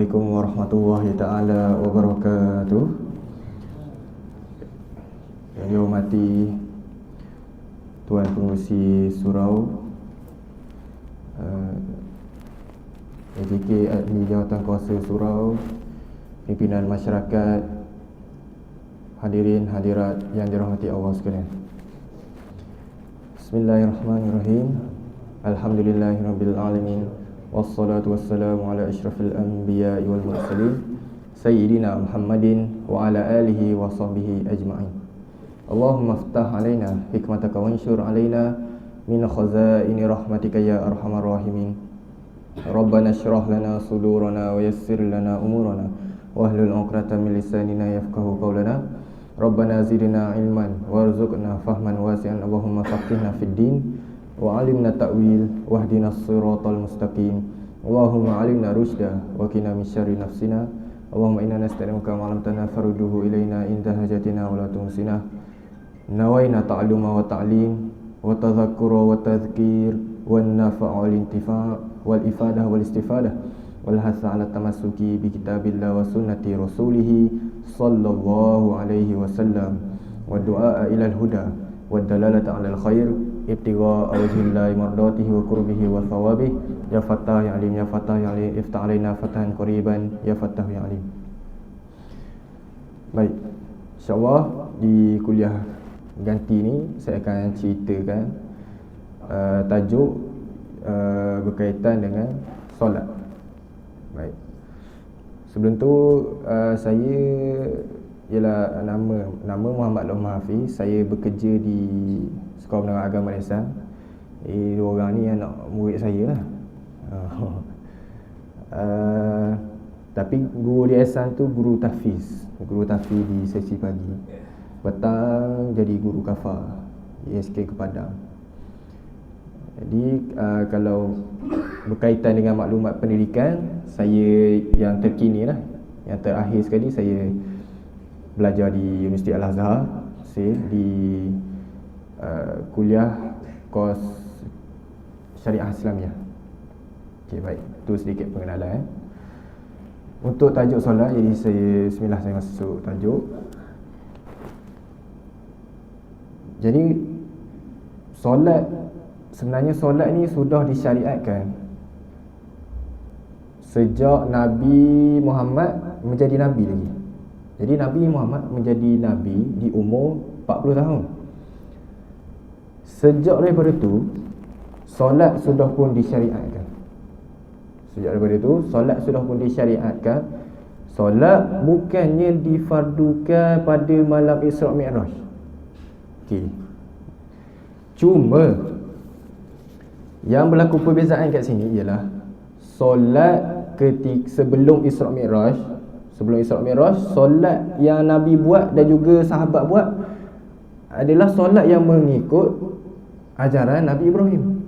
Assalamualaikum warahmatullahi taala wabarakatuh. Yang dihormati Tuan Pengerusi Surau, AJK Ahli Jawatan Kuasa Surau, pimpinan masyarakat, hadirin hadirat yang dirahmati Allah sekalian. Bismillahirrahmanirrahim. Alhamdulillahirabbil alamin. Wassalatu wassalamu ala asyrafil anbiya'i wal mursalin Sayyidina Muhammadin wa ala alihi wa sahbihi ajma'in. Allahumma aftah alaina hikmataka wanshur alaina min khazaini rahmatika ya arhamar rahimin. Rabbana syrah lana sudurana wa yassir lana umurana wahlul 'uqdatam min lisanina yafqahu qawlana. Rabbana zidna ilman warzuqna fahman wasi'an. Allahumma faqihna fid din wa alimna ta'wil wahdina siratal mustaqim. Allahumma alimna rusyda wa qina min syarri nafsina. Allahumma inna nasta'inuka ma lam tanfaruduhu ilaina inda hajatina wa la tumsina. Nawaina ta'alluma wa ta'lim wa tadhakkura wa tadhkir wan nafa'a wal intifa' wal ifadah wal istifadah wal hatha ala tamassuki bi kitabillah wa sunnati rasulih sallallahu alaihi wasallam wa du'a ila al huda wa dalalata ala al khair ibtigha wajhillahi mardatihi wa qurbihi wa thawabih. Ya Fattah ya Alim, ya Fattah ya Alim, iftah alaina fatahan qariban, ya Fattah ya Alim. Baik, insyaAllah di kuliah ganti ni saya akan ceritakan tajuk berkaitan dengan solat. Baik, sebelum tu saya ialah nama Muhammad Lohman Hafiz. Saya bekerja di Sekolah Menengah Agama Malaysia. Dua orang ni anak murid saya lah. Tapi guru di Ehsan tu guru tahfiz di sesi pagi. Petang jadi guru kafar di SK Kepadang. Jadi kalau berkaitan dengan maklumat pendidikan, saya yang terkini lah, yang terakhir sekali saya belajar di Universiti Al-Azhar di kuliah kos Syariah Islamiah. Okey, baik, itu sedikit pengenalan. Untuk tajuk solat, jadi saya masuk tajuk. Jadi sebenarnya solat ni sudah disyariatkan sejak Nabi Muhammad menjadi nabi lagi. Jadi Nabi Muhammad menjadi nabi di umur 40 tahun. Sejak daripada itu, solat sudah pun disyariatkan. Solat bukannya difardukan pada malam Isra' Mi'raj. Okey. Cuma yang berlaku perbezaan kat sini ialah solat ketika sebelum Isra' Mi'raj, solat yang Nabi buat dan juga sahabat buat adalah solat yang mengikut ajaran Nabi Ibrahim.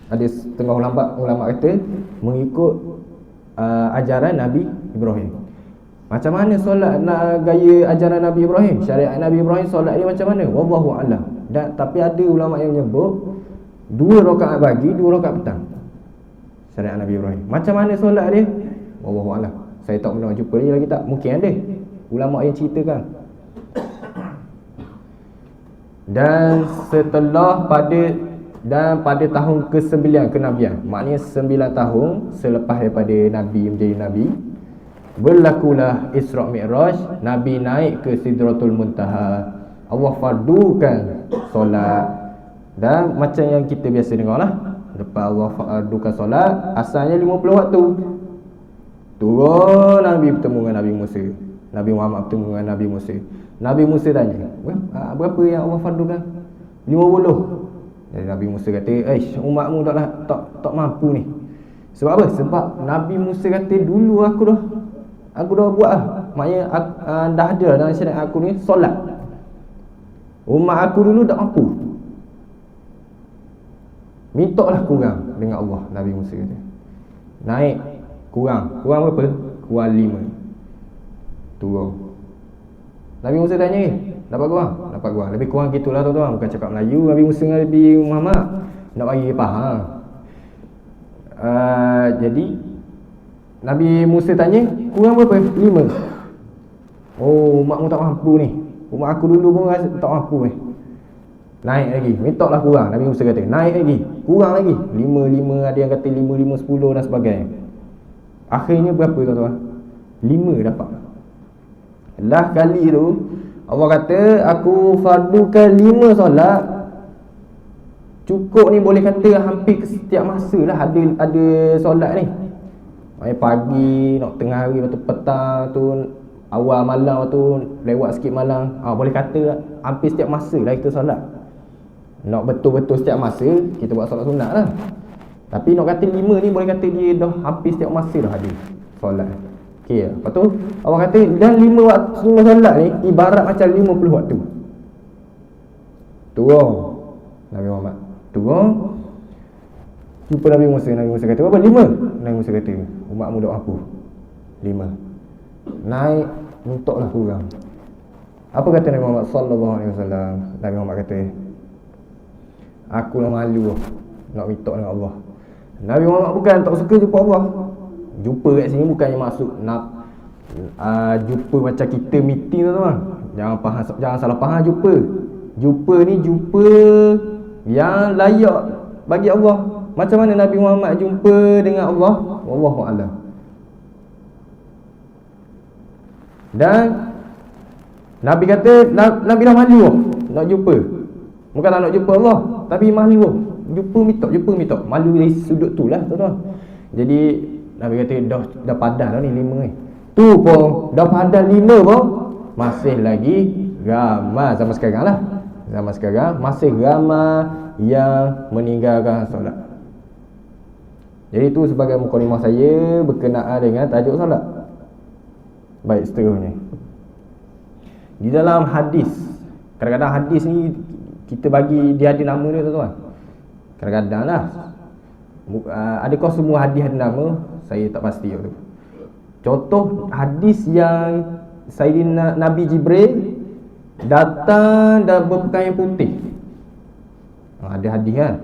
Ada setengah ulama kata mengikut ajaran Nabi Ibrahim. Macam mana solat gaya ajaran Nabi Ibrahim, syariat Nabi Ibrahim, solat dia macam mana? Wallahu a'lam. Tapi ada ulama yang menyebut 2 rakaat pagi, 2 rakaat petang. Syariat Nabi Ibrahim. Macam mana solat dia? Wallahu a'lam. Saya tak pernah jumpa dia lagi tak. Mungkin ada ulama yang ceritakan. Dan pada tahun ke-9 kenabian, maknanya 9 tahun selepas daripada Nabi menjadi Nabi, berlakulah Isra' Mi'raj. Nabi naik ke Sidratul Muntaha. Allah fardukan solat. Dan macam yang kita biasa dengar lah, lepas Allah fardukan solat, asalnya 50 waktu. Turun Nabi bertemu dengan Nabi Musa. Nabi Muhammad bertemu dengan Nabi Musa. Nabi Musa tanya, berapa yang Allah fardukan? 50. Jadi Nabi Musa kata, umatmu tak mampu ni. Sebab apa? Sebab Nabi Musa kata, dulu aku dah buat lah. Maknanya dah ada dalam syariat aku ni solat. Umat aku dulu tak mampu. Mintalah kurang dengan Allah. Nabi Musa kata, naik kurang berapa? Kurang 5. Turun. Nabi Musa tanya, dapat kurang? Dapat kurang. Lebih kurang gitulah tuan-tuan. Bukan cakap Melayu Nabi Musa dengan Nabi Muhammad. Nak bagi faham. Jadi Nabi Musa tanya, kurang berapa? 5. Oh, makmu tak mampu ni. Umat aku dulu pun rasa tak mampu ni. Naik lagi, minta lah kurang. Nabi Musa kata, naik lagi, kurang lagi. 5, ada yang kata 5, 10 dan sebagainya. Akhirnya berapa tuan-tuan? 5 dapat. Lah kali tu Allah kata, aku fardukan 5 solat. Cukup ni boleh kata hampir setiap masa lah ada solat ni. Pagi, nak tengah hari, lepas tu petang tu, awal malam tu, lewat sikit malam. Boleh kata hampir setiap masa lah kita solat. Nak betul-betul setiap masa, kita buat solat sunat lah. Tapi nak kata 5 ni boleh kata dia dah hampir setiap masa dah ada solat. Okey, lepas tu Allah kata dan 5 waktu solat ni ibarat macam 50 waktu. Turun Nabi Muhammad. Turun. Jumpa Nabi Musa. Nabi Musa kata, berapa? 5. Nabi Musa kata, umatmu dok aku 5. Naik, mintaklah kurang. Apa kata Nabi Muhammad sallallahu alaihi wasallam? Nabi Muhammad kata, aku lah malu nak minta dengan Allah. Nabi Muhammad bukan tak suka jumpa Allah. Jumpa kat sini bukannya maksud nak jumpa macam kita meeting tu tuan. Jangan salah faham jumpa. Jumpa ni jumpa yang layak bagi Allah. Macam mana Nabi Muhammad jumpa dengan Allah? Wallahu a'lam. Dan Nabi kata Nabi dah malu nak jumpa. Bukanlah nak jumpa Allah, tapi malu jumpa minta. Malu dari sudut tu lah tuan-tuan. Jadi Nabi kata dah padan dah ni 5 ni. Tu pun dah padan 5 pun masih lagi ramai zaman sekarang lah. Zaman sekarang masih ramai yang meninggalkan solat. Jadi itu sebagai mukadimah saya berkenaan dengan tajuk solat. Baik, seterusnya. Di dalam hadis, kadang-kadang hadis ni kita bagi dia ada nama dia tuan-tuan. Kadang-kadang lah. Adakah semua hadis ada nama? Saya tak pasti tu. Contoh hadis yang Sayyidina Nabi Jibril datang dan berpakaian putih. Ada hadis kan?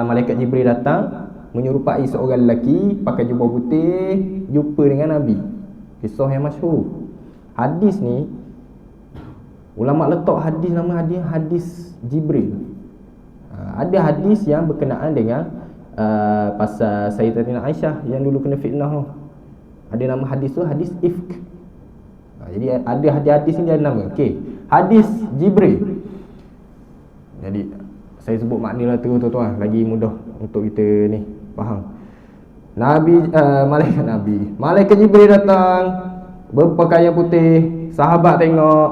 Malaikat Jibril datang menyerupai seorang lelaki pakai jubah putih, jumpa dengan Nabi. Kisah yang masyhur. Hadis ni ulama letak hadis nama hadis Jibril. Ada hadis yang berkenaan dengan pasal Sayyidatina Aisyah yang dulu kena fitnah tu. Ada nama hadis tu hadis ifk. Jadi ada hadis ni ada nama. Okey, hadis Jibril. Jadi saya sebut makna lah tu tuan-tuan, lagi mudah untuk kita ni faham. Malaikat Jibril datang berpakaian putih. Sahabat tengok,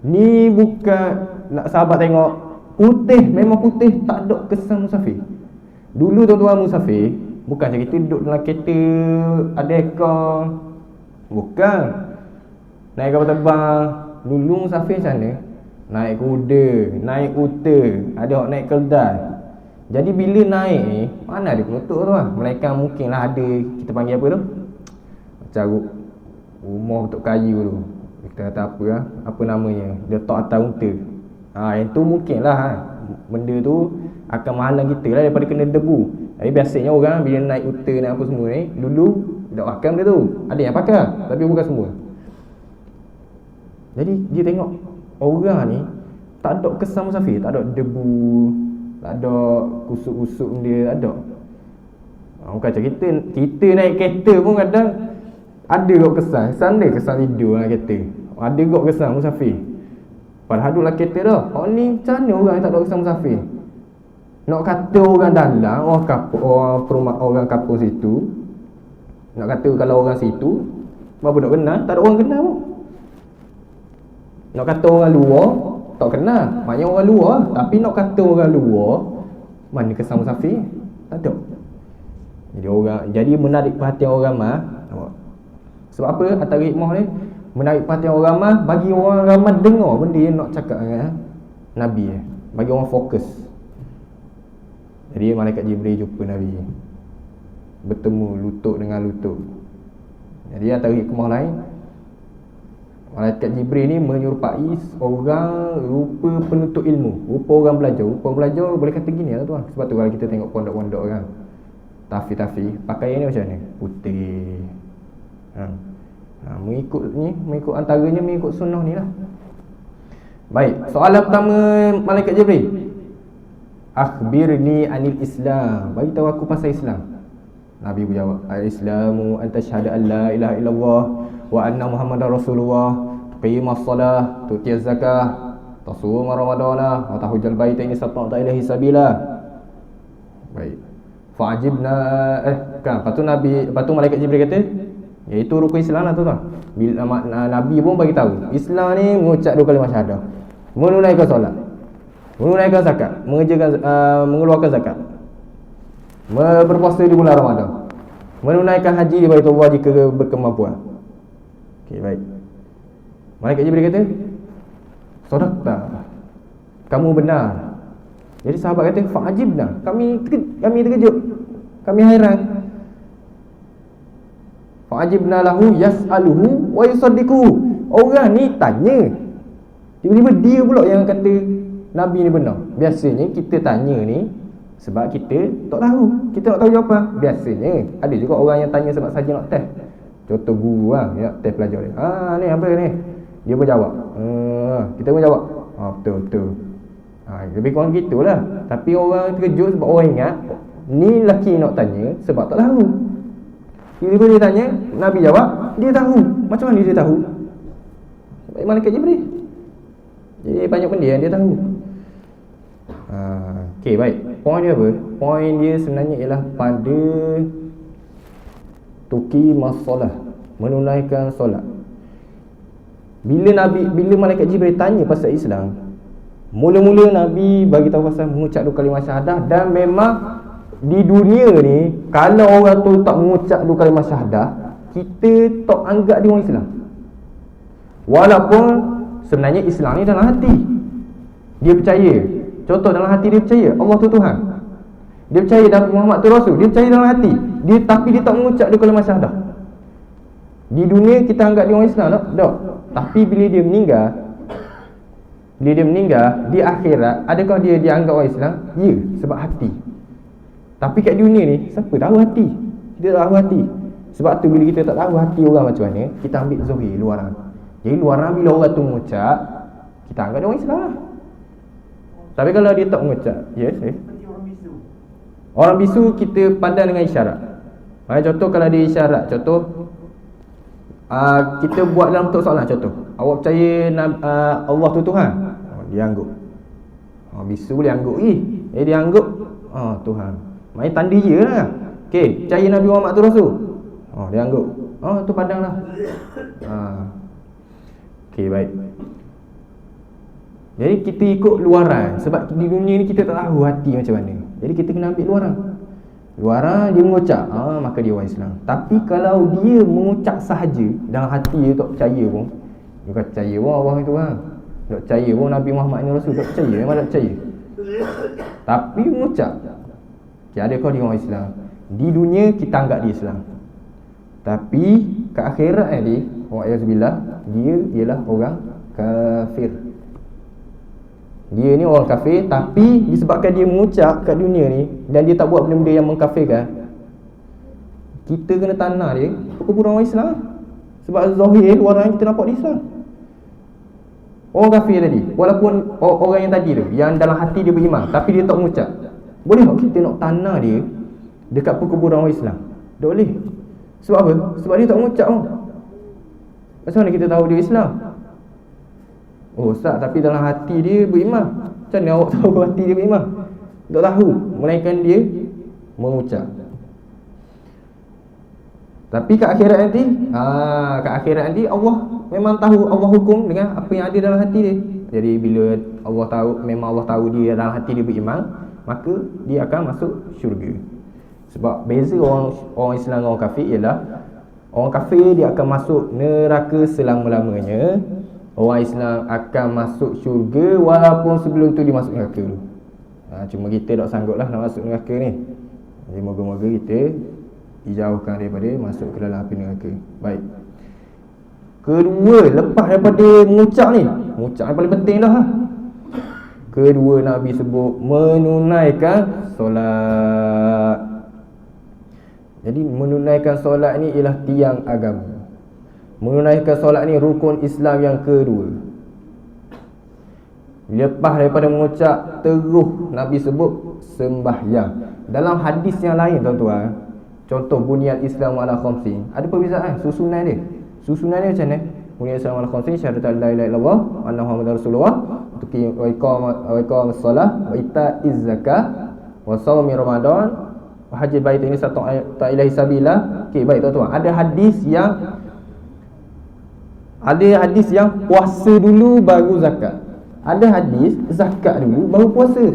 ni bukan nak sahabat tengok putih, memang putih, tak ada kesan musafir. Dulu tuan-tuan musafir bukan macam kita duduk dalam kereta ada aircon. Bukan naik kapal terbang. Dulu musafir macam mana? Naik kuda, naik unta, ada orang naik keldai. Jadi bila naik ni, mana ada penutup tu lah. Mereka mungkinlah ada, kita panggil apa tu? Macam rumah untuk kayu tu. Kita kata apa lah, apa namanya, dia letak atas unta. Yang tu mungkin lah benda tu akan menghalang kita lah daripada kena debu. Tapi biasanya orang bila naik unta, naik apa semua ni, dulu tak pakai benda tu. Ada yang pakai, tapi bukan semua. Jadi dia tengok orang ni tak ada kesan musafir, tak ada debu, tak ada kusuk-kusuk dia, tak ada. Bukan macam kita naik kereta pun kadang ada kot kesan dia, kesan tidur dalam kereta. Ada kot kesan musafir. Padahal duduk dalam kereta dah. Ni macam mana orang yang tak ada kesan musafir? Nak kata orang dalam, orang kampung situ, nak kata kalau orang situ berapa nak kenal, tak ada orang kenal pun. Nak kata orang luar, tak kenal, maknanya orang luar. Tapi nak kata orang luar, mana kesan musafir? Tak ada. Jadi menarik perhatian orang ramai. Sebab apa? Antara hikmah ni, menarik perhatian orang ramai, bagi orang ramai dengar benda yang nak cakap dengan Nabi. Bagi orang fokus. Jadi malaikat Jibril jumpa Nabi, bertemu lutut dengan lutut. Jadi antara hikmah lain, malaikat Jibril ni menyerupai orang rupa penuntut ilmu, rupa orang belajar. Rupa belajar boleh kata gini lah tuan. Sebab tu kalau kita tengok pondok-pondok kan, Tafi pakaian ni macam ni, putih. Mengikut antaranya mengikut sunnah ni lah. Baik, soalan pertama malaikat Jibril, akhbirni anil Islam, bagi tahu aku pasal Islam. Nabi berjawab, al-Islamu an tashhadu an la ilaha illallah wa anna Muhammadar Rasulullah, tuqimus salah, tu'tiyaz zakah, tasum ramadana wa tahujjal baita in istata'ta ilaihi sabila. Baik. Fa'ajibna lepas tu malaikat Jibril kata, iaitu rukun Islam lah tuan. Bila Nabi pun bagi tahu, Islam ni mengucap 2 kalimah syahadah, menunaikan solat, menunaikan zakat, mengeluarkan zakat, berpuasa di bulan Ramadan, menunaikan haji di Baitullah jika berkemampuan. Okey, baik. Malaikat Jibril kata, sadaqta, kamu benar. Jadi sahabat kata, fa'ajibna, kami terkejut, kami hairan. Fa'ajibna lahu yas'aluhu wa yusaddiquhu. Orang ni tanya, tiba-tiba dia pula yang kata Nabi ni benar. Biasanya kita tanya ni sebab kita tak tahu, kita nak tahu jawapan. Biasanya ada juga orang yang tanya sebab saja nak test. Contoh guru lah, nak test pelajar dia. Ni apa ni? Dia pun jawab. Kita pun jawab. Betul. Lebih kurang gitulah. Tapi orang terkejut sebab orang ingat ni lelaki nak tanya sebab tak tahu. Tiba-tiba dia tanya, Nabi jawab, dia tahu. Macam mana dia tahu? Malaikat Jibril. Jadi banyak benda yang dia tahu. Okey, baik. Poin dia apa? Poin dia sebenarnya ialah pada tuqimus solah, menunaikan solat. Bila malaikat Jibril tanya pasal Islam, mula-mula Nabi bagi tahu pasal mengucap 2 kalimah syahadah. Dan memang di dunia ni, kalau orang tu tak mengucap 2 kalimah syahadah, kita tak anggap dia orang Islam. Walaupun sebenarnya Islam ni dalam hati. Dia percaya. Contoh, dalam hati dia percaya Allah tu Tuhan. Dia percaya dalam Muhammad tu Rasul. Dia percaya dalam hati. Tapi dia tak mengucap 2 kalimah syahadah. Di dunia kita anggap dia orang Islam tak? Tapi bila dia meninggal di akhirat, adakah dia dianggap orang Islam? Ya, sebab hati. Tapi kat dunia ni, siapa tahu hati? Kita tak tahu hati. Sebab tu bila kita tak tahu hati orang macam mana, kita ambil zahir, luaran. Jadi luaran bila orang tu mengucap, kita anggap dia orang Islam lah. Tapi kalau dia tak mengucap, orang bisu kita padan dengan isyarat. Contoh kalau dia isyarat, kita buat dalam bentuk soalan. Contoh, awak percaya Allah tu Tuhan? Dia angguk. Bisu boleh angguk dia angguk Tuhan. Main tanda je lah. Okey, percaya Nabi Muhammad tu Rasul. Dia angguk. Tu padang lah. Okey, baik. Jadi kita ikut luaran. Sebab di dunia ni kita tak tahu hati macam mana. Jadi kita kena ambil luaran. Luaran dia mengucap, maka dia orang Islam. Tapi kalau dia mengucap sahaja, dalam hati dia tak percaya pun, dia kata percaya pun Allah itu kan, tak percaya pun Nabi Muhammad ni Rasul, tak percaya, memang tak percaya. Tapi mengucap, adakah dia orang Islam? Di dunia kita anggap dia Islam, tapi ke akhirat ni, wa'iyazbillah, dia ialah orang kafir. Dia ni orang kafir, tapi disebabkan dia mengucap kat dunia ni dan dia tak buat benda-benda yang mengkafirkan, kita kena tanah dia perkumpulan orang Islam. Sebab zahir luaran kita nampak dia Islam. Orang kafir tadi, walaupun orang yang tadi tu, yang dalam hati dia beriman tapi dia tak mengucap, boleh tak kita nak tanah dia dekat perkumpulan orang Islam? Tak boleh. Sebab apa? Sebab dia tak mengucap pun. Macam mana kita tahu dia Islam? Ustaz, tapi dalam hati dia beriman. Macam mana awak tahu hati dia beriman? Tak tahu, melainkan dia mengucap. Tapi kat akhirat nanti, Allah memang tahu, Allah hukum dengan apa yang ada dalam hati dia. Jadi bila Allah tahu, memang Allah tahu dia dalam hati dia beriman, maka dia akan masuk syurga. Sebab beza orang Islam dengan orang kafir ialah, orang kafir dia akan masuk neraka selama-lamanya. Orang Islam akan masuk syurga walaupun sebelum tu dia masuk neraka dulu. Cuma kita tak sanggup lah nak masuk neraka ni. Jadi moga-moga kita dijauhkan daripada masuk ke dalam api neraka. Baik. Kedua, lepas daripada mengucap ni, mengucap yang paling penting dah. Kedua, Nabi sebut menunaikan solat. Jadi menunaikan solat ni ialah tiang agama. Menunaikan solat ni rukun Islam yang kedua. Lepas daripada mengucap, terus Nabi sebut sembahyang. Dalam hadis yang lain tuan-tuan, contoh bunyal Islam ala khamsin, ada perbezaan susunan dia. Susunan dia macam mana? Bunyal Islam ala khamsin, syahadat la ilaha illallah wa anna muhammadar rasulullah, wa iqamus solah, wa itaiz zakah, wa shaumi ramadan, wa haji bait. Ini satu ta ilahi sabila. Okey, baik tuan-tuan. Ada hadis yang puasa dulu baru zakat. Ada hadis zakat dulu baru puasa.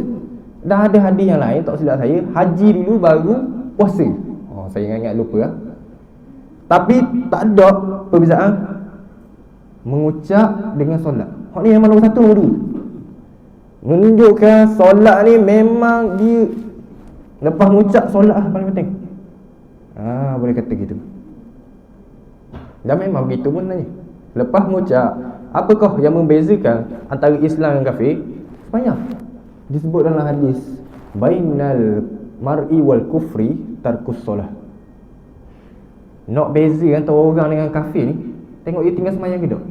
Dan ada hadis yang lain, tak silap saya, haji dulu baru puasa. Saya ingat lupa lah. Tapi tak ada perbezaan mengucap dengan solat. Hak ni memang nombor satu dulu. Menunjukkan solat ni memang dia lepas mengucap solat lah paling penting. Boleh kata gitu. Dan memang begitu pun nanya. Lepas mengucap, apakah yang membezakan antara Islam dan kafir? Banyak. Disebut dalam hadis, bainal mar'i wal kufri tarkus solah. Nak beza antara orang dengan kafir ni, tengok dia tinggal sembahyang ke tak.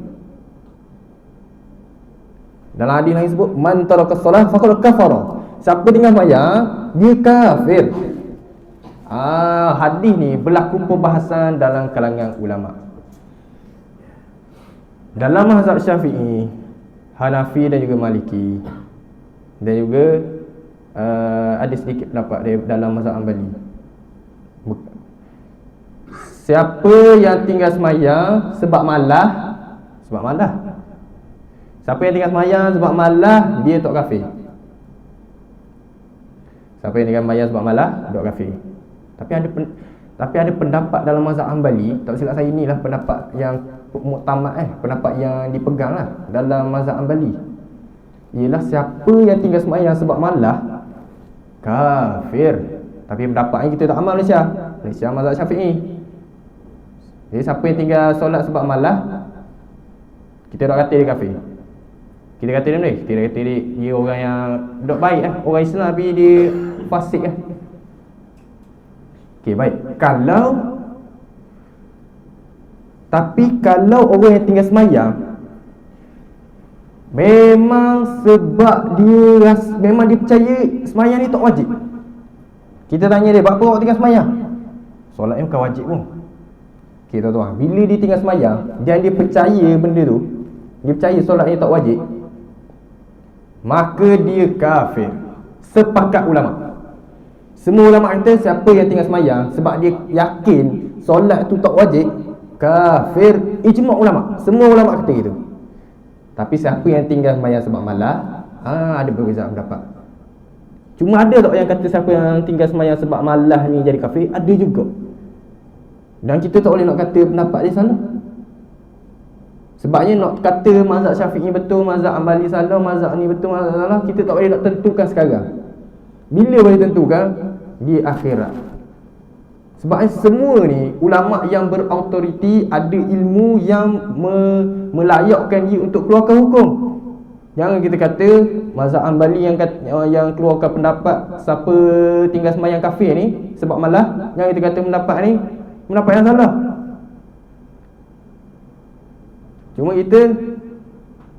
Dalam hadis lain sebut, man taraka solah faqad kafara. Siapa tinggal sembahyang, dia kafir. Hadis ni berlaku perbahasan dalam kalangan ulama. Dalam mazhab Syafi'i, Hanafi dan juga Maliki, dan juga ada sedikit pendapat dalam mazhab Hanbali. Siapa yang tinggal semayang sebab malah, siapa yang tinggal semayang sebab malah, dia tak kafir. Siapa yang tinggal semayang sebab malah, tak kafir. Tapi ada pendapat dalam mazhab Hanbali, tak silap saya, inilah pendapat yang muktamad, pendapat yang dipegang lah dalam mazhab Hanbali, ialah siapa yang tinggal semayang sebab malah, kafir. Tapi pendapat ni kita tak amal Malaysia mazhab Syafi'i. Jadi siapa yang tinggal solat sebab malah, kita tak kata dia kafir. Kita kata dia ni, kita kata dia orang yang tak baik orang Islam tapi dia fasik Okey, baik. Kalau orang yang tinggal semayang memang sebab dia memang dia percaya semayang ni tak wajib. Kita tanya dia, apa awak tinggal semayang? Solat ni bukan wajib pun. Okey tuan-tuan, bila dia tinggal semayang dan dia percaya benda tu, dia percaya solat ni tak wajib, maka dia kafir. Sepakat ulama. Semua ulama kata siapa yang tinggal semayang sebab dia yakin solat tu tak wajib, kafir. Ijma' ulama. Semua ulama kata gitu. Tapi siapa yang tinggal semayang sebab malah, ada perbezaan pendapat. Cuma ada tak yang kata siapa yang tinggal semayang sebab malah ni jadi kafir? Ada juga. Dan kita tak boleh nak kata pendapat dia salah. Sebabnya nak kata mazhab Syafi'i betul, mazhab Hanbali salah, mazhab ni betul, mazhab salah, kita tak boleh nak tentukan sekarang. Bila boleh tentukan? Di akhirat. Sebabnya semua ni ulama yang berautoriti, ada ilmu yang melayakkan dia untuk keluarkan hukum. Jangan kita kata mazhab Hanbali yang keluarkan pendapat siapa tinggal sembahyang kafir ni sebab malah, jangan kita kata pendapat ni pendapat yang salah. Cuma kita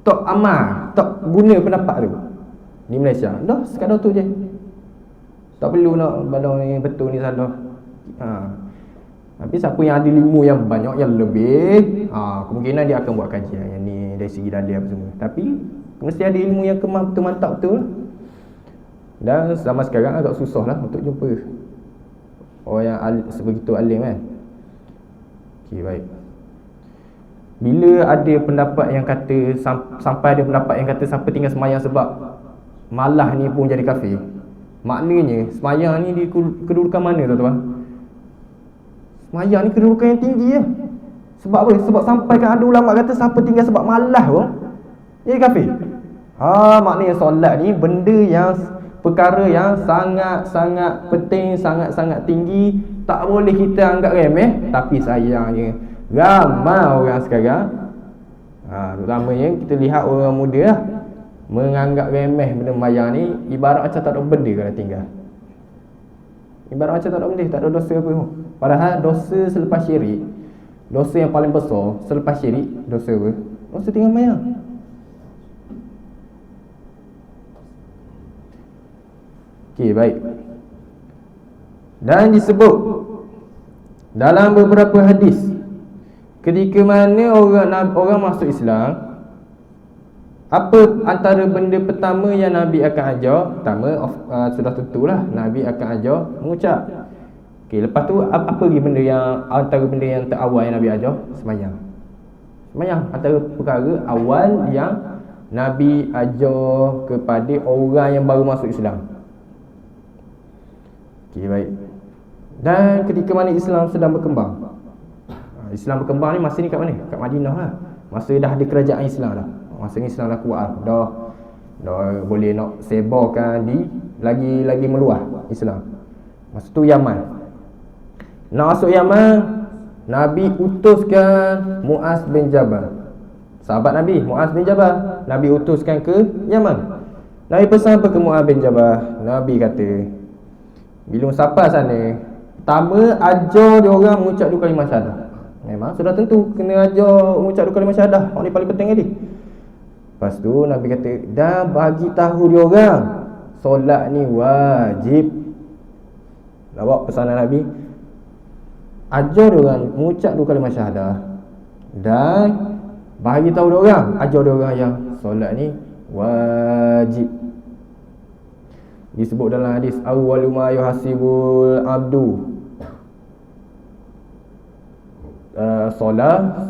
tak amal, tak guna pendapat tu di Malaysia. Dah sekadar tu je. Tak perlu nak badang ni betul ni salah. Tapi siapa yang ada ilmu yang banyak, yang lebih, kemungkinan dia akan buat kajian yang ni dari segi dalil apa semua. Tapi mesti ada ilmu yang mantap betul. Dan zaman sekarang agak susah lah untuk jumpa orang yang sebegitu alim kan. Okey, baik. Bila ada pendapat yang kata, sampai ada pendapat yang kata siapa tinggal semayang sebab malah ni pun jadi kafir, maknanya semayang ni di kedudukan mana tuan-tuan? Semayang ni kedudukan yang tinggi ya. Sebab apa? Sebab sampaikan ada ulama kata siapa tinggal sebab malah pun jadi kafir. Maknanya solat ni benda yang, perkara yang sangat-sangat penting, sangat-sangat tinggi, tak boleh kita anggap remeh. Tapi sayangnya ramai orang sekarang, terutamanya kita lihat orang muda lah, menganggap remeh benda sembahyang ni, ibarat macam tak ada benda kalau tinggal. Ibarat macam tak ada benda, tak ada dosa apa pun. Padahal dosa selepas syirik, dosa yang paling besar selepas syirik, dosa apa? Dosa tinggal mayang. Okey, baik. Dan disebut dalam beberapa hadis, ketika mana orang masuk Islam, apa antara benda pertama yang Nabi akan ajar? Pertama, sudah tentulah Nabi akan ajar mengucap. Okey, lepas tu apa lagi benda yang antara benda yang terawal yang Nabi ajar? Sembahyang. Sembahyang antara perkara awal yang Nabi ajar kepada orang yang baru masuk Islam. Okey, baik. Dan ketika mana Islam sedang berkembang, Islam berkembang ni masa ni kat mana? Kat Madinah lah. Masa dah ada kerajaan Islam dah. Masa ni Islam dah kuat dah boleh nak sebarkan di lagi meluas Islam. Masa tu Yaman. Nak masuk Yaman, Nabi utuskan Muaz bin Jabal. Sahabat Nabi, Muaz bin Jabal, Nabi utuskan ke Yaman. Nabi pesan apa ke Muaz bin Jabal? Nabi kata, bila sampai sana, pertama ajar dia orang mengucap dua kalimah syahadah. Memang sudah tentu kena ajar mengucap dua kalimah syahadah. Ini paling penting tadi. Lepas tu Nabi kata, dah bagi tahu dia orang solat ni wajib. Lawak pesanan Nabi, ajar dia orang mengucap dua kalimah syahadah dan bagi tahu dia orang, ajar dia orang yang solat ni wajib. Disebut dalam hadis, awwalu ma yuhasibul abdu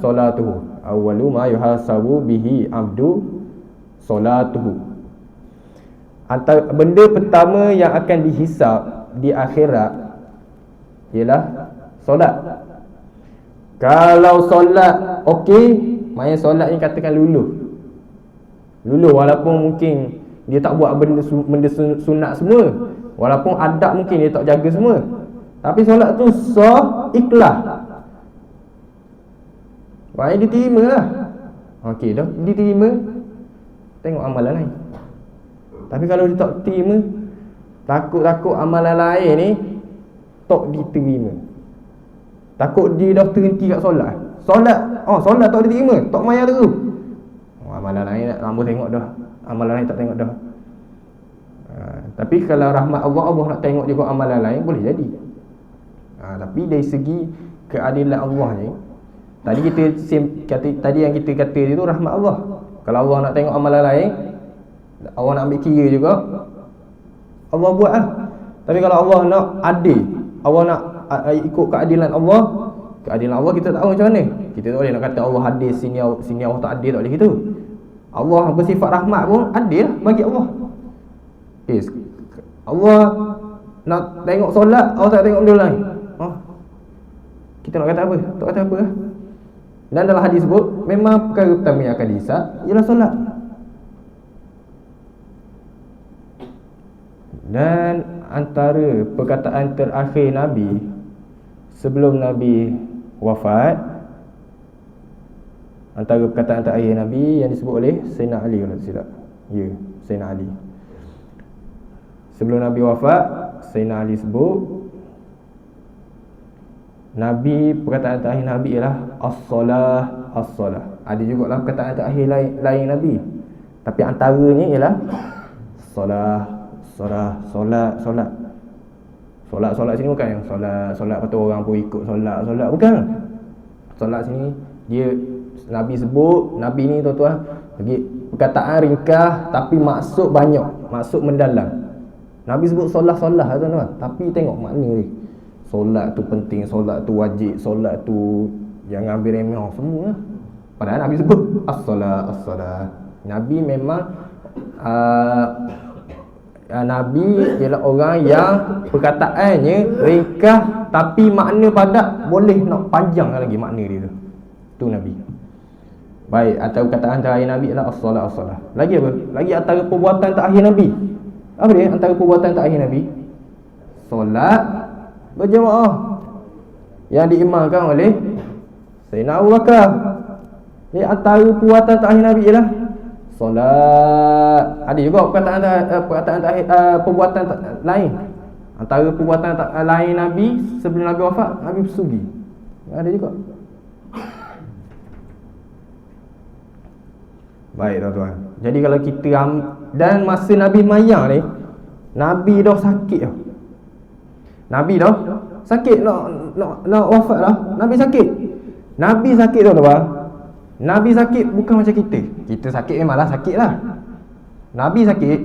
solatuhu. Awwalu ma yuhasabu bihi abdu solatuhu. Antara benda pertama yang akan dihisap di akhirat ialah solat. Kalau solat okey, maknanya solat ni katakan luluh walaupun mungkin dia tak buat benda sunat semua, walaupun adab mungkin dia tak jaga semua, tapi solat tu sah, ikhlas, maknanya diterima lah. Okey dah diterima, tengok amalan lain. Tapi kalau dia tak terima, takut amalan lain ni tak diterima. Takut dia dah terhenti kat solat. Solat tak diterima, tak mayar dulu. Amalan lain nak lama tengok dah. Amalan lain tak tengok dah. Tapi kalau rahmat Allah nak tengok juga amalan lain, boleh jadi. Tapi dari segi keadilan Allah ni, tadi yang kita kata itu rahmat Allah. Kalau Allah nak tengok amalan lain, Allah nak ambil kira juga, Allah buat lah. Tapi kalau Allah nak adil, Allah nak ikut keadilan Allah kita tak tahu macam mana. Kita tak boleh nak kata Allah adil sini Allah tak adil, tak boleh gitu. Allah bersifat rahmat pun adil lah bagi Allah. Yes. Allah nak tengok solat, Allah tak tengok benda lain. Kita nak kata apa? Tak kata apa lah. Dan dalam hadis sebut, memang perkara pertama yang akan dihisap ialah solat. Dan antara perkataan terakhir Nabi sebelum Nabi wafat, antara perkataan terakhir Nabi yang disebut oleh Sayyidina Ali kalau tak silap. Ya, Sayyidina Ali. Sebelum Nabi wafat, Sayyidina Ali sebut, perkataan terakhir Nabi ialah as-salah, as-salah. Ada juga lah perkataan terakhir lain Nabi, tapi antaranya ialah solat sini bukan yang solat lepas tu orang pun ikut solat bukan. Solat sini dia Nabi sebut, Nabi ni tuan-tuan bagi perkataan ringkas tapi maksud banyak, maksud mendalam. Nabi sebut solat tuan-tuan, tapi tengok makna dia. Solat tu penting, solat tu wajib, solat tu jangan ambil remeh semua. Padahal Nabi sebut as-salah. Nabi memang Nabi ialah orang yang perkataannya ringkas tapi makna padat, boleh nak panjang lagi makna dia tu. Tu Nabi. Baik, atau perkataan terakhir Nabi ialah as-salah. Lagi apa? Lagi antara perbuatan terakhir Nabi. Apa dia antara perbuatan terakhir Nabi? Solat berjemaah yang diimamkan oleh Sayyidina Abu Bakar. Ni antara perbuatan terakhir Nabi ialah solat. Ada juga perkataan terakhir perbuatan lain. Antara perbuatan lain Nabi sebelum Nabi wafat, Nabi bersugi. Ada juga. Baik tuan-tuan. Jadi kalau kita dan masa Nabi mayang ni, Nabi dah sakit dah. Nabi dah sakit nak wafat dah. Nabi sakit. Nabi sakit tuan-tuan. Nabi sakit bukan macam kita. Kita sakit memanglah sakit lah. Nabi sakit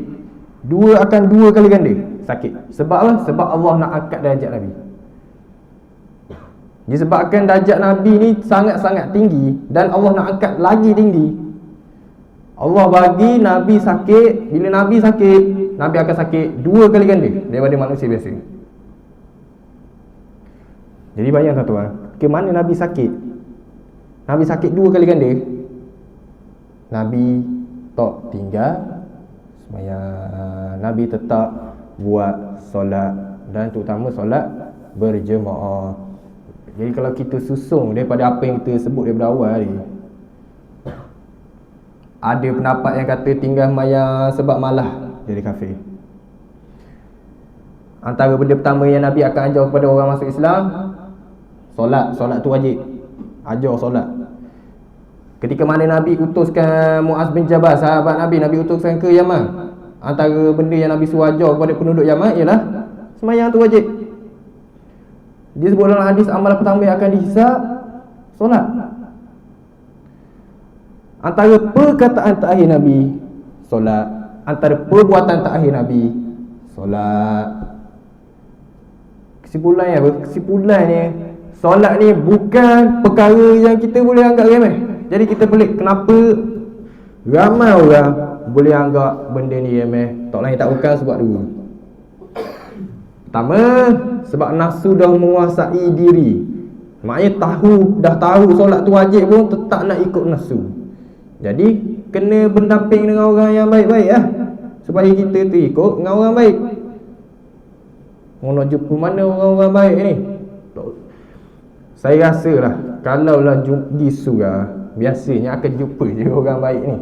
akan dua kali ganda sakit. Sebab apa? Sebab Allah nak angkat darjat Nabi. Disebabkan darjat Nabi ni sangat-sangat tinggi dan Allah nak angkat lagi tinggi. Allah bagi Nabi sakit. Bila Nabi sakit, Nabi akan sakit dua kali ganda daripada manusia biasa. Jadi bayang tuan-tuan, ke mana Nabi sakit? Nabi sakit dua kali ganda. Nabi tak tinggal sembahyang. Nabi tetap buat solat, dan terutama solat berjemaah. Jadi kalau kita susung daripada apa yang kita sebut daripada awal tadi, ada pendapat yang kata tinggal sembahyang sebab malah jadi kafir. Antara benda pertama yang Nabi akan ajar kepada orang masuk Islam, solat tu wajib. Ajar solat. Ketika mana Nabi utuskan Muaz bin Jabal, sahabat Nabi utuskan ke Yaman, antara benda yang Nabi suruh ajar kepada penduduk Yaman ialah sembahyang tu wajib. Disebut dalam hadis amalan pertama yang akan dihisab solat. Antara perkataan terakhir Nabi solat, antara perbuatan terakhir Nabi solat. Kesimpulannya apa? Kesimpulannya, solat ni bukan perkara yang kita boleh anggap remeh. Jadi kita pelik kenapa ramai orang boleh anggap benda ni remeh. Tak lain tak bukan sebab dua. Pertama, sebab nafsu dah menguasai diri. Maknanya dah tahu solat tu wajib pun tetap nak ikut nafsu. Jadi kena berdamping dengan orang yang baik-baik lah, supaya kita tu ikut dengan orang baik. Nak jumpa mana orang-orang baik ni? Saya rasa lah, kalau lah pergi surah, biasanya akan jumpa je orang baik ni.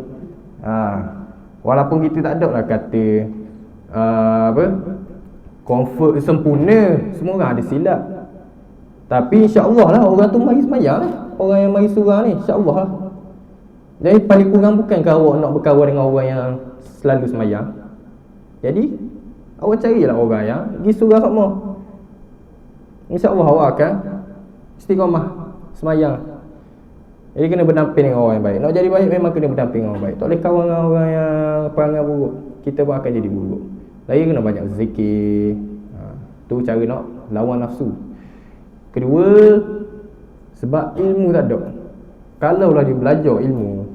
Walaupun kita tak ada lah kata comfort sempurna, semua orang ada silap. Tapi insya-Allah lah orang tu mari sembahyang lah. Orang yang mari surah ni insya-Allah lah. Jadi paling kurang bukankah awak nak berkawan dengan orang yang selalu sembahyang? Jadi awak carilah orang yang pergi surah sama. InsyaAllah awak akan istiqamah sembahyang. Jadi kena berdamping dengan orang yang baik. Nak jadi baik memang kena berdamping dengan orang baik. Tak boleh kawan dengan orang yang perangai buruk, kita pun akan jadi buruk. Lagi kena banyak zikir. Tu cara nak lawan nafsu. Kedua, sebab ilmu tak ada. Kalaulah dia belajar ilmu,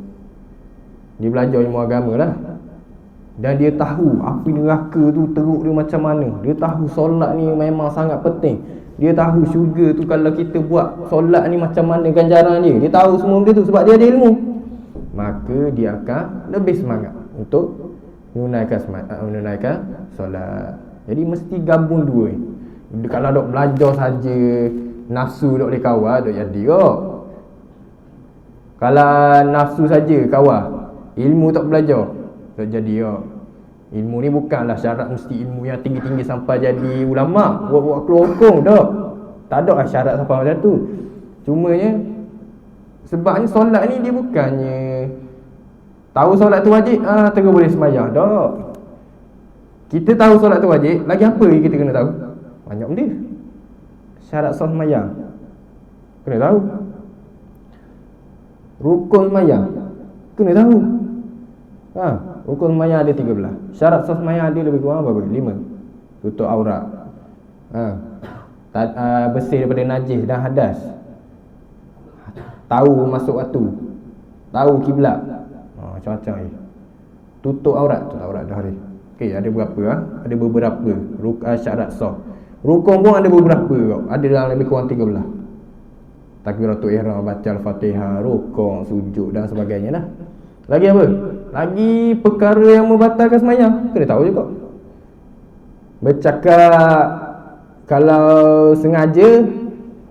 dia belajar ilmu agama lah, dan dia tahu api neraka tu teruk dia macam mana, dia tahu solat ni memang sangat penting, dia tahu syurga tu kalau kita buat solat ni macam mana ganjaran dia tahu semua benda tu sebab dia ada ilmu, maka dia akan lebih semangat untuk menunaikan solat. Jadi mesti gabung dua ni. Kalau dok belajar saja, nafsu dok boleh kawal, dok jadi kok. Kalau nafsu saja kawal, ilmu tak belajar, tak jadi ya. Ilmu ni bukanlah syarat mesti ilmu yang tinggi-tinggi sampai jadi ulama, buat keluar hukum tak. Tak ada lah syarat sampai macam tu. Cumanya sebabnya solat ni dia bukannya tahu solat tu wajib, terus boleh sembahyang. Tak. Kita tahu solat tu wajib, lagi apa lagi kita kena tahu? Banyak benda. Syarat sah sembahyang kena tahu. Rukun sembahyang kena tahu. Rukun sembahyang ada 13. Syarat sah sembahyang ada lebih kurang berapa? 5. Tutup aurat, bersih daripada najis dan hadas, tahu masuk waktu, tahu kiblat, macam-macam ni. Tutup aurat dah hari. Okey, ada berapa? Ada beberapa syarat sah. Rukun pun ada beberapa kau. Ada dalam lebih kurang 13. Takbiratul ihram, baca al-Fatihah, rukuk, sujud dan sebagainya lah. Lagi apa? Lagi perkara yang membatalkan sembahyang kena tahu juga. Bercakap kalau sengaja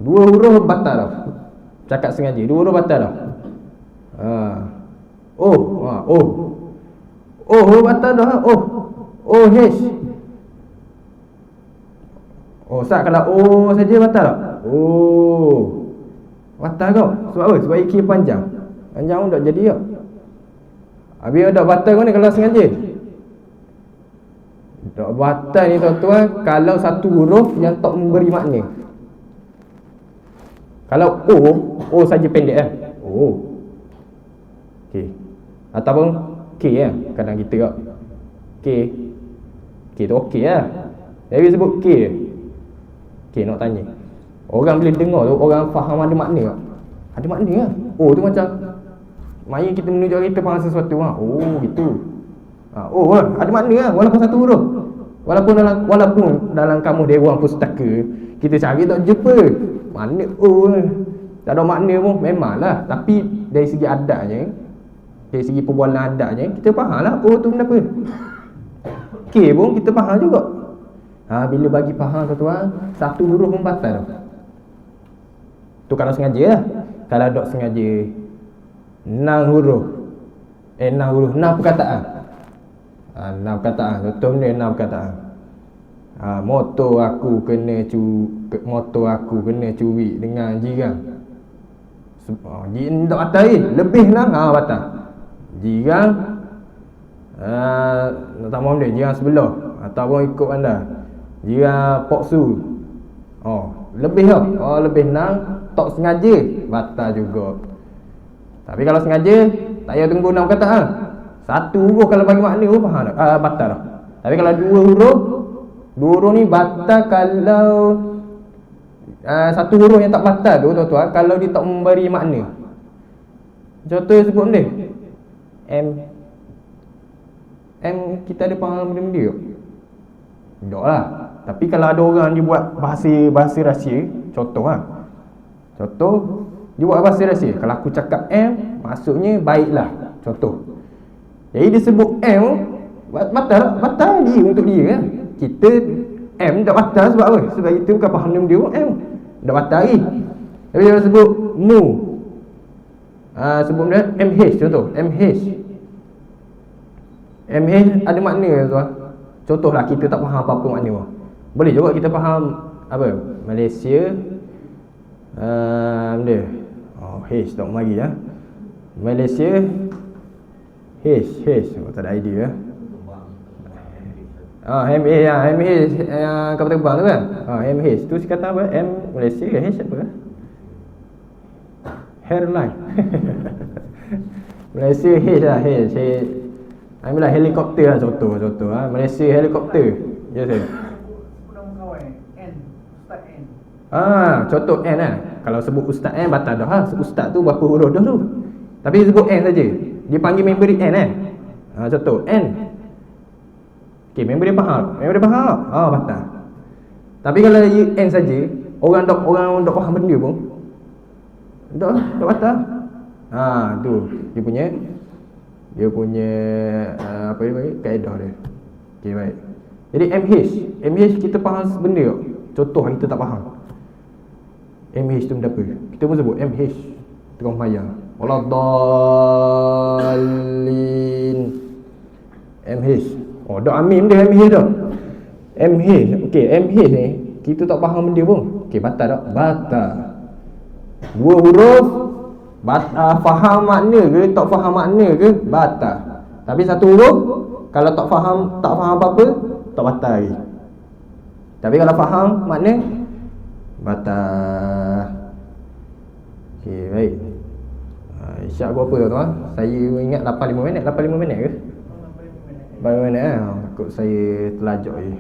2 huruf batal dah. Cakap sengaja 2 huruf batal dah. Huruf batal dah. H. Oh, Ustaz, kalau O saja batal tak? Oh, batal kau. Sebab apa? Sebab iki panjang. Panjang pun tak jadi tak. Habis tak batal kau ni kalau sengaja. Tak batal ni tuan-tuan kalau satu huruf yang tak memberi makna. Kalau O saja pendek kan? O. Okey. Ataupun K kan? Kadang kita kat K tu okey lah. Tapi sebut K je. K nak tanya. Orang boleh dengar tu, orang faham ada makna tak? Ada makna lah. O tu macam maya kita menunjuk kita faham sesuatu lah. Oh gitu. Oh lah, ada makna lah walaupun satu huruf. Walaupun dalam kamus Dewan Pustaka kita cari tak jumpa mana O lah. Tak ada makna pun memanglah. Tapi dari segi adatnya, dari segi perbualan adatnya, kita faham lah O tu kenapa. K pun kita faham juga. Bila bagi faham tuan-tuan, satu huruf pun batal tu kalau sengaja lah. Kalau tak sengaja 6 huruf 6 perkataan. 6 perkataan. Contoh ni 6 perkataan. Motor aku kena curi dengan jiran. Jiran tak batal lebih lah batal. Jiran nak tak mahu dia jiran sebelah ataupun ikut anda jiran poksu. Lebih lah. Lebih 6 tak sengaja batal juga. Tapi kalau sengaja tak payah tunggu 6 perkataan. Satu huruf kalau bagi makna pun faham tak? Batal lah. Tapi kalau dua huruf ni batal kalau satu huruf yang tak batal tu tuan-tuan kalau dia tak memberi makna. Contoh sebut ni M kita ada faham benda-benda tak? Tak lah. Tapi kalau ada orang dia buat bahasa rahsia, contoh dia buat bahasa rahsia. Kalau aku cakap M maksudnya baiklah, contoh. Jadi dia sebut M batal dia untuk dia kan. Kita M tak batal sebab apa? Sebab kita bukan faham dia pun M dah batal lagi. Tapi dia sebut mu, sebut dia MH, contoh MH ada makna tuan. Contohlah kita tak faham apa-apa makna pun. Boleh juga kita faham apa? Malaysia benda. H tak mari ya. Malaysia H tak ada idea ya. MH kapal terbang tu kan. MH tu kata apa? M Malaysia H apa? Hairline. Malaysia H lah. Ambillah helikopter lah contoh. Malaysia helikopter. Ya saya. Contoh N lah. Kalau sebut Ustaz N batal dah. Ustaz tu berapa huruf dah tu. Tapi sebut N saja. Dia panggil member N kan. Contoh N. Okey, member dia faham. Batal. Tapi kalau N saja, orang tak faham benda pun tak batal. Tu dia punya apa dia panggil? Kaedah dia. Okey, baik. Jadi MH kita faham benda tak? Contoh kita tak faham. MH tu benda apa? Kita pun sebut MH tukang maya. Waladhalin. MH. Dak amin dia MH dah. MH. Okey, MH ni kita tak faham benda pun. Okey, batal tak? Batal. Dua huruf faham makna ke tak faham makna ke batal. Tapi satu huruf kalau tak faham apa-apa tak batal lagi. Tapi kalau faham makna batal. Okey, baik. Isyak berapa tuan-tuan? Saya ingat 85 minit ke? 85 minit takut saya terlajak je.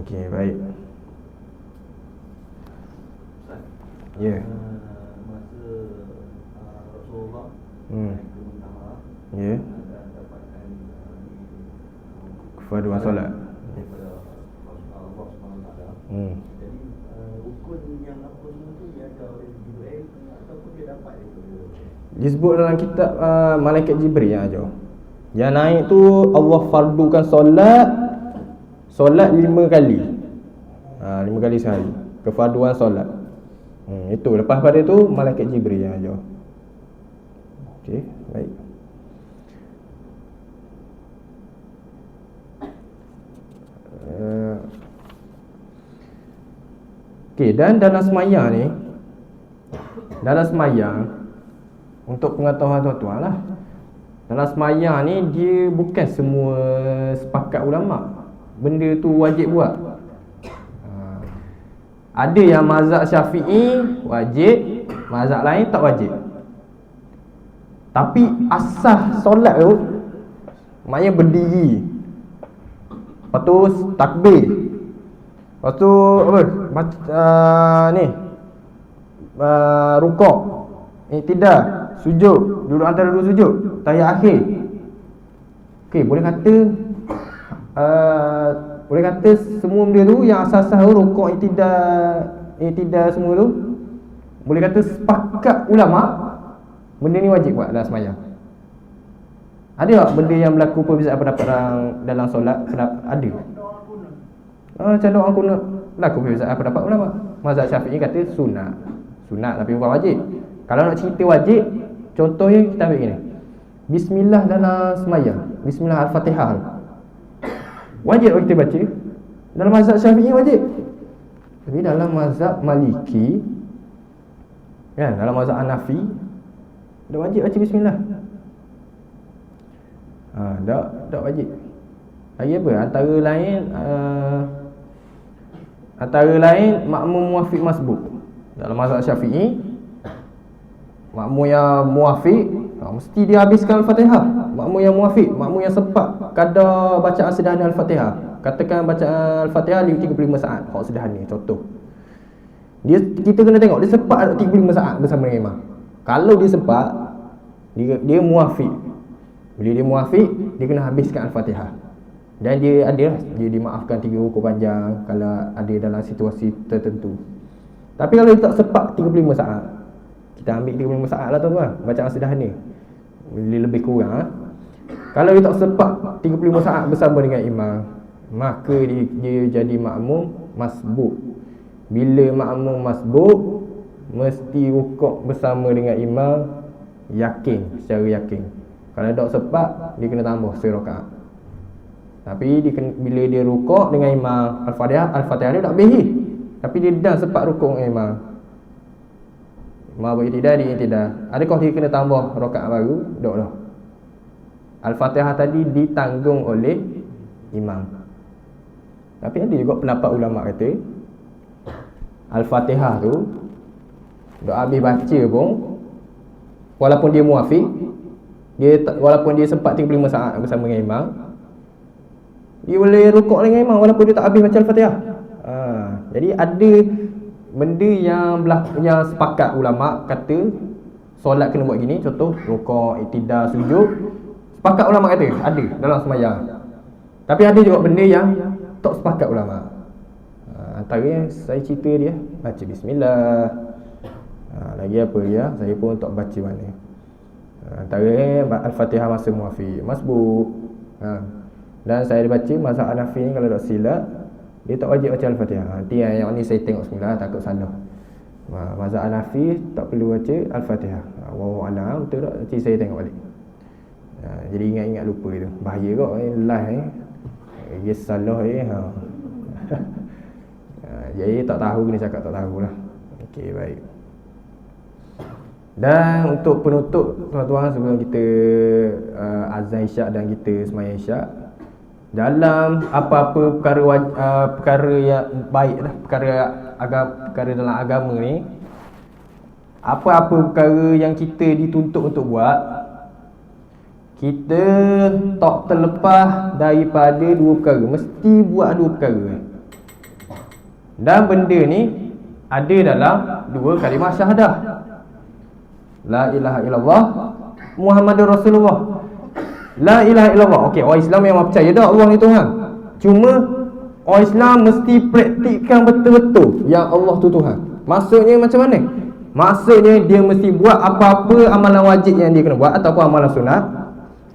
Okey, baik. Ya. Masa Rasulullah ya. Kefaduan solat. Daripada Allah SWT. Jadi rukun yang apa semua tu dia ada oleh Jibril ataupun dia dapat daripada disebut dalam kitab Malaikat Jibril yang ajar. Yang naik tu Allah fardukan solat 5 kali. 5 kali sehari. Kefarduan solat. Itu lepas pada tu Malaikat Jibril yang ajar. Okey, baik. Okey, dan dalam sembahyang ni, dalam sembahyang, untuk pengetahuan tuan-tuan lah, dalam sembahyang ni dia bukan semua sepakat ulama benda tu wajib buat. Ada yang mazhab Syafi'i wajib, mazhab lain tak wajib. Tapi asas solat tu maknanya berdiri, lepas tu takbir, lepas tu apa, rukuk, iktidal, sujud, duduk antara dua sujud, tahiyat akhir. Okey, boleh kata semua benda tu yang asas-asas tu, rukuk, iktidal semua tu, boleh kata sepakat ulama benda ni wajib buat dalam sembahyang. Ada tak benda yang berlaku perbezaan pendapat dalam solat? Ada. Macam doa kunut berlaku perbezaan pendapat ulama. Mazhab Syafi'i kata sunat tapi bukan wajib. Kalau nak cerita wajib, contohnya kita ambil gini, bismillah dalam sembahyang, bismillah al-Fatihah wajib kita baca. Dalam mazhab Syafi'i wajib. Tapi dalam mazhab Maliki kan, dalam mazhab Hanafi dah wajib baca bismillah. Tak wajib. Lagi apa? Antara lain makmum muwafiq masbuk. Dalam mazhab Syafi'i, makmum yang muwafiq mesti dia habiskan Al-Fatihah. Makmum yang muwafiq, makmum yang sempat kadar bacaan sederhana Al-Fatihah. Katakan bacaan Al-Fatihah 35 saat, hak sederhana contoh. Kita kena tengok dia sempat 35 saat bersama dengan imam. Kalau dia sempat, dia muwafiq. Bila dia muwafiq, dia kena habiskan Al-Fatihah. Dan dia dimaafkan 3 rukuk panjang kalau ada dalam situasi tertentu. Tapi kalau dia tak sempat 35 saat, kita ambil 35 saat lah tuan-tuan, bacaan sederhana, lebih kurang. Kalau dia tak sempat 35 saat bersama dengan imam, maka dia jadi makmum masbuk. Bila makmum masbuk, mesti rukuk bersama dengan imam, secara yakin. Kalau tak sempat, dia kena tambah serakaat. Tapi bila dia rukuk dengan imam, Al-Fatihah dia tak habis. Tapi dia dah sempat rukuk dengan imam, beriktidal, adakah dia kena tambah rakaat baru? Tak lah. Al-Fatihah tadi ditanggung oleh imam. Tapi ada juga pendapat ulama kata Al-Fatihah tu tak habis baca pun, walaupun dia muwafiq, walaupun dia sempat 35 saat bersama dengan imam, dia boleh rukuk dengan imam walaupun dia tak habis baca Al-Fatihah. Jadi ada benda yang sepakat ulama kata solat kena buat gini, contoh rukuk, iktidal, sujud, sepakat ulama kata ada dalam sembahyang. Tapi ada juga benda yang tak sepakat ulama. Antaranya saya cerita dia baca bismillah, lagi apa ya, saya pun tak baca mana. Antaranya Al-Fatihah masa muwafiq masbuk. Dan saya baca mazhab Hanafi ni kalau tak silap, dia tak wajib baca Al-Fatihah. Nanti yang ni saya tengok semula, takut salah. Mazhab Hanafi tak perlu baca Al-Fatihah. Wallahu a'lam, betul tak? Nanti saya tengok balik. Jadi ingat-ingat lupa itu. Bahaya kot live dia salah jadi tak tahu, kena cakap tak tahulah. Okey, baik. Dan untuk penutup tuan-tuan, sebelum kita azan isyak dan kita sembahyang isyak, dalam apa-apa perkara yang baik lah, perkara dalam agama ni, apa-apa perkara yang kita dituntut untuk buat, kita tak terlepas daripada 2 perkara. Mesti buat 2 perkara. Dan benda ni ada dalam 2 kalimah syahadah. La ilaha illallah Muhammadur Rasulullah. La ilaha illallah. Okey, orang Islam memang percaya dah Allah ni Tuhan. Cuma orang Islam mesti praktikkan betul-betul yang Allah tu Tuhan. Maksudnya macam mana? Maksudnya dia mesti buat apa-apa amalan wajib yang dia kena buat ataupun amalan sunat,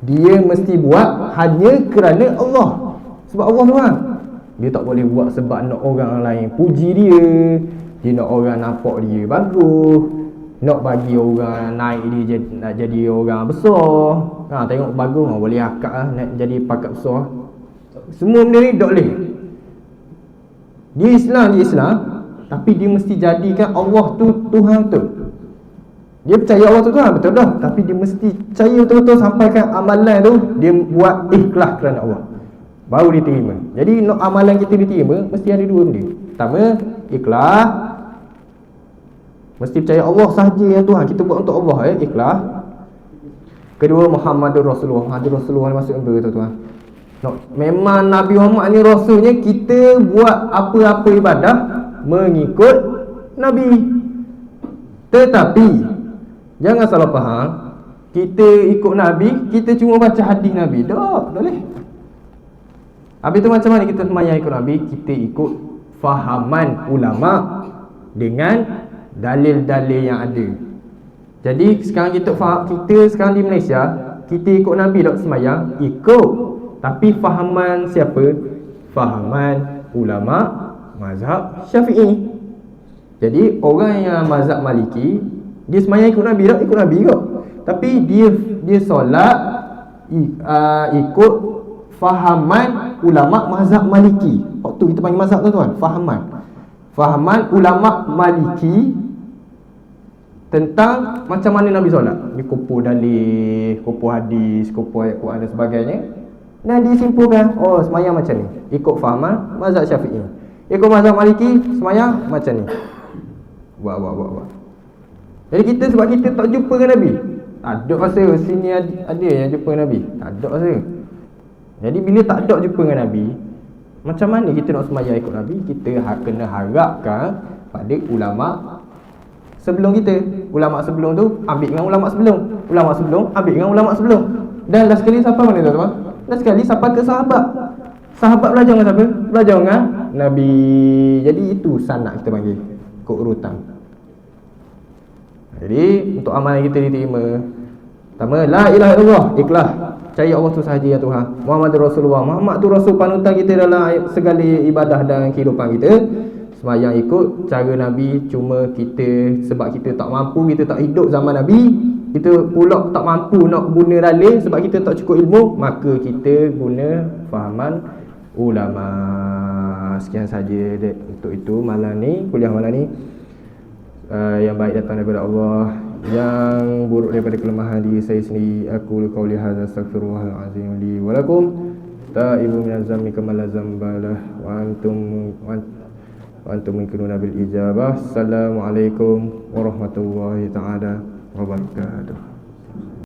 dia mesti buat hanya kerana Allah. Sebab Allah Tuhan. Dia tak boleh buat sebab nak orang lain puji dia nak orang nampak dia bagus, nak bagi orang naik dia nak jadi orang besar. Tengok bagus, boleh akak lah, nak jadi pakat besar. Semua benda ni tak boleh. Dia Islam, tapi dia mesti jadikan Allah tu Tuhan tu. Dia percaya Allah tu Tuhan, betul dah, tapi dia mesti percaya betul-betul sampaikan amalan tu dia buat ikhlas kerana Allah, baru diterima. Jadi nak amalan kita diterima mesti ada dua benda. Pertama, ikhlas. Mesti percaya Allah sahaja yang Tuhan, kita buat untuk Allah, ikhlas. Kedua, Muhammadur Rasulullah. Muhammadur Rasulullah ni maksud apa tuan-tuan? Memang Nabi Muhammad ni Rasulnya, kita buat apa-apa ibadah mengikut Nabi. Tetapi jangan salah faham, kita ikut Nabi, kita cuma baca hadis Nabi. Tak boleh. Habis tu macam mana kita semayang ikut Nabi? Kita ikut fahaman ulama dengan dalil-dalil yang ada. Jadi sekarang kita sekarang di Malaysia, kita ikut Nabi tak semayang, ikut. Tapi fahaman siapa? Fahaman ulama mazhab Syafi'i. Jadi orang yang mazhab Maliki, dia semayang ikut Nabi tak? Ikut Nabi kot. Tapi dia solat ikut fahaman ulama mazhab Maliki. Waktu kita panggil mazhab tuan-tuan, fahaman ulama Maliki tentang macam mana Nabi solat. Dia kumpul dalil, kumpul hadis, kumpul ayat Quran dan sebagainya, dan disimpulkan, oh semayang macam ni, ikut fahaman mazhab Syafi'i. Ikut mazhab Maliki, semayang macam ni. Buat. Jadi kita, sebab kita tak jumpa dengan Nabi, tak ada rasa sini ada yang jumpa dengan Nabi, tak ada rasa. Jadi bila tak ada jumpa dengan Nabi, macam mana kita nak semayang ikut Nabi? Kita kena harapkan pada ulama sebelum kita. Ulama sebelum tu ambil dengan ulama sebelum, ulama sebelum ambil dengan ulama sebelum. Dan last sekali sampai mana tuan-tuan? Last sekali sampai ke sahabat. Sahabat belajar dengan siapa? Belajar dengan Nabi. Jadi itu sanad kita panggil, ikut urutan. Jadi untuk amalan kita diterima, pertama, la ilaha illallah, ikhlas, percaya Allah tu sahaja yang Tuhan. Muhammadur Rasulullah, Muhammad tu Rasul, panutan kita dalam segala ibadah dan kehidupan kita. Semayang ikut cara Nabi. Cuma kita, sebab kita tak mampu, kita tak hidup zaman Nabi, kita pula tak mampu nak guna dalil sebab kita tak cukup ilmu, maka kita guna fahaman ulama. Sekian saja untuk itu malam ni, kuliah malam ni. Yang baik datang daripada Allah, yang buruk daripada kelemahan diri saya sendiri. Aku qauli hadza astaghfirullahalazim li wa lakum. Ta'ibu minaz zambi kama la zambalah wa antum mungkinuna bil ijabah. Assalamualaikum warahmatullahi taala wabarakatuh.